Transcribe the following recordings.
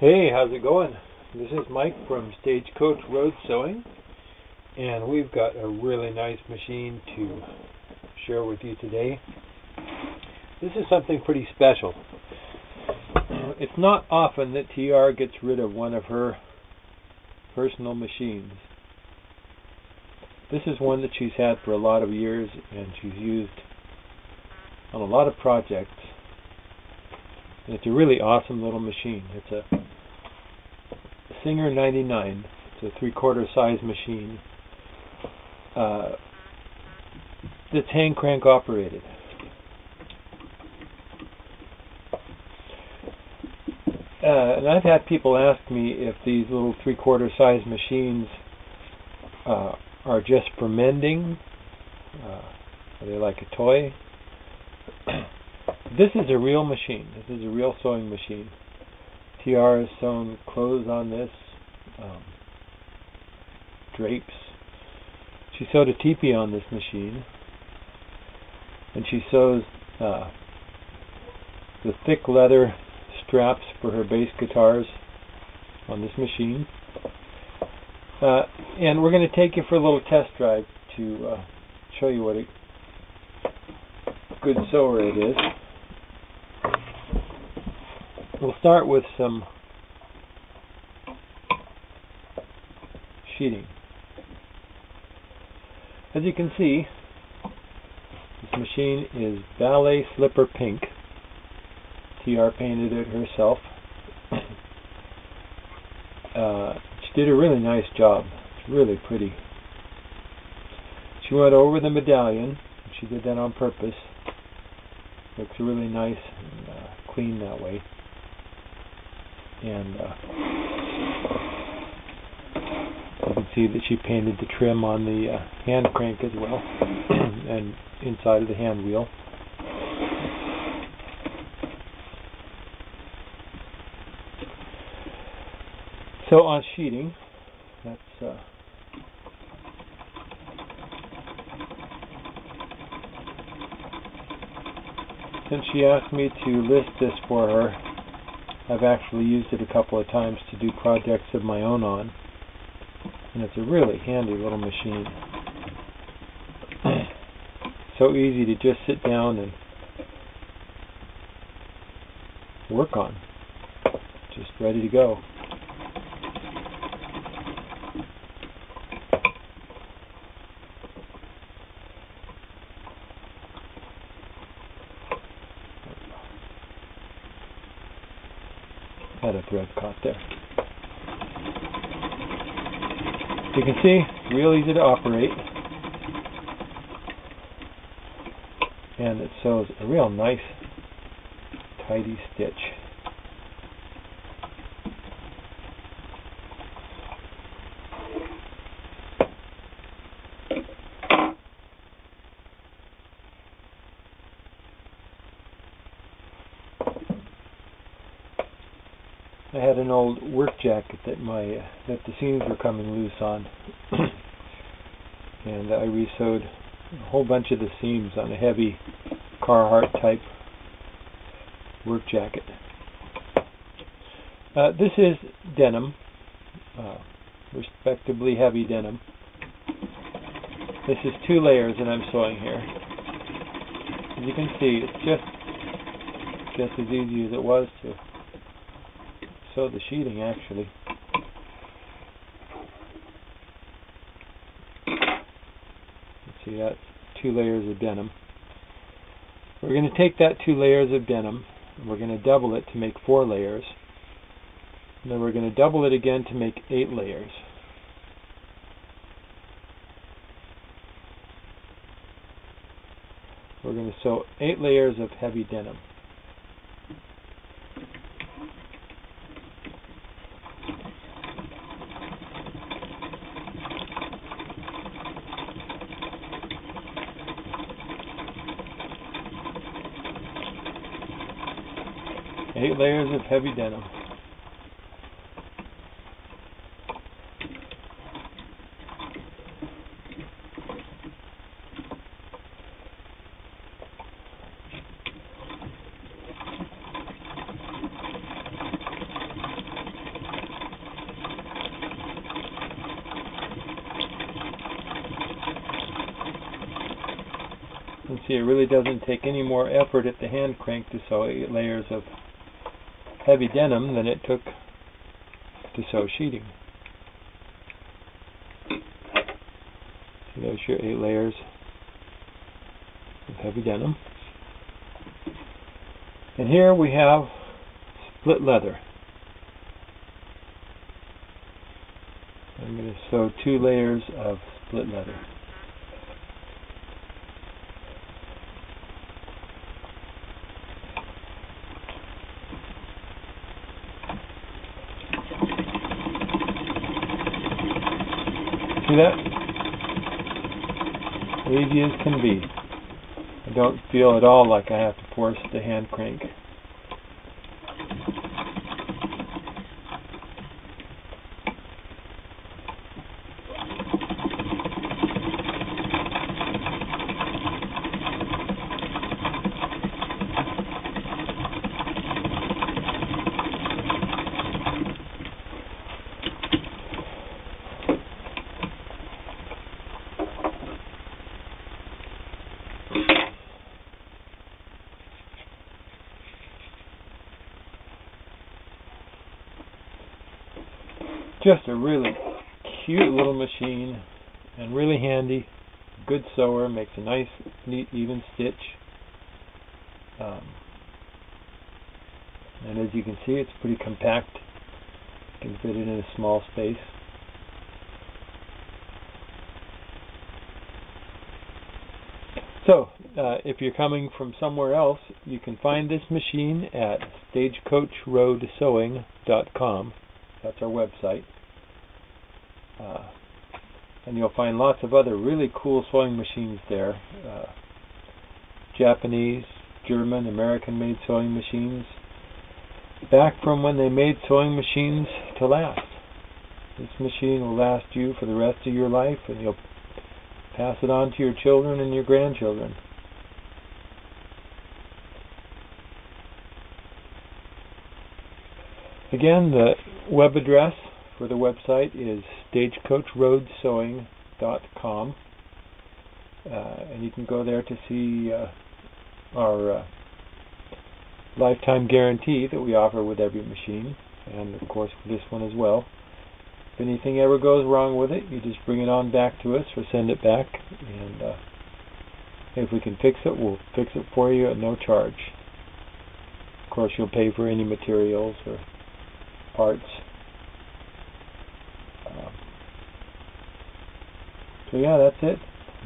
Hey, how's it going? This is Mike from Stagecoach Road Sewing, and we've got a really nice machine to share with you today. This is something pretty special. It's not often that TR gets rid of one of her personal machines. This is one that she's had for a lot of years and she's used on a lot of projects. And it's a really awesome little machine. It's a Singer 99. It's a 3/4 size machine. That's hand crank operated. And I've had people ask me if these little 3/4 size machines are just for mending. Are they like a toy? This is a real machine. This is a real sewing machine. TR has sewn clothes on this, drapes. She sewed a teepee on this machine, and she sews the thick leather straps for her bass guitars on this machine. And we're going to take you for a little test drive to show you what a good sewer it is. We'll start with some sheeting. As you can see, this machine is ballet slipper pink. TR painted it herself. She did a really nice job. It's really pretty. She went over the medallion. She did that on purpose. Looks really nice and clean that way. And you can see that she painted the trim on the hand crank as well, and inside of the hand wheel. So on sheeting, that's since she asked me to list this for her, I've actually used it a couple of times to do projects of my own on, and it's a really handy little machine. So easy to just sit down and work on, just ready to go. Had a thread caught there. You can see, real easy to operate, and it sews a real nice, tidy stitch. I had an old work jacket that the seams were coming loose on, and I resewed a whole bunch of the seams on a heavy Carhartt type work jacket. This is denim, respectably heavy denim. This is 2 layers that I'm sewing here. As you can see, it's just as easy as it was to sew the sheeting, actually. See, that's 2 layers of denim. We're going to take that 2 layers of denim and we're going to double it to make 4 layers. And then we're going to double it again to make 8 layers. We're going to sew 8 layers of heavy denim. Eight layers of heavy denim. see, it really doesn't take any more effort at the hand crank to sew 8 layers of heavy denim than it took to sew sheeting. So there's your 8 layers of heavy denim. And here we have split leather. I'm going to sew 2 layers of split leather. See that? Easy as can be. I don't feel at all like I have to force the hand crank. Just a really cute little machine and really handy. Good sewer, makes a nice, neat, even stitch. And as you can see, it's pretty compact. You can fit it in a small space. So, if you're coming from somewhere else, you can find this machine at stagecoachroadsewing.com. That's our website. And you'll find lots of other really cool sewing machines there. Japanese, German, American-made sewing machines. Back from when they made sewing machines to last. This machine will last you for the rest of your life, and you'll pass it on to your children and your grandchildren. Again, the web address for the website is stagecoachroadsewing.com, and you can go there to see our lifetime guarantee that we offer with every machine, and of course with this one as well. If anything ever goes wrong with it, you just bring it on back to us or send it back, and if we can fix it, we'll fix it for you at no charge. Of course, you'll pay for any materials or parts. So yeah, that's it.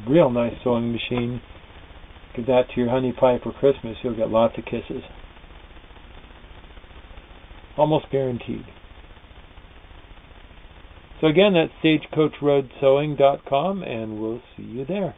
Real nice sewing machine. Give that to your honey pie for Christmas. You'll get lots of kisses. Almost guaranteed. So again, that's stagecoachroadsewing.com, and we'll see you there.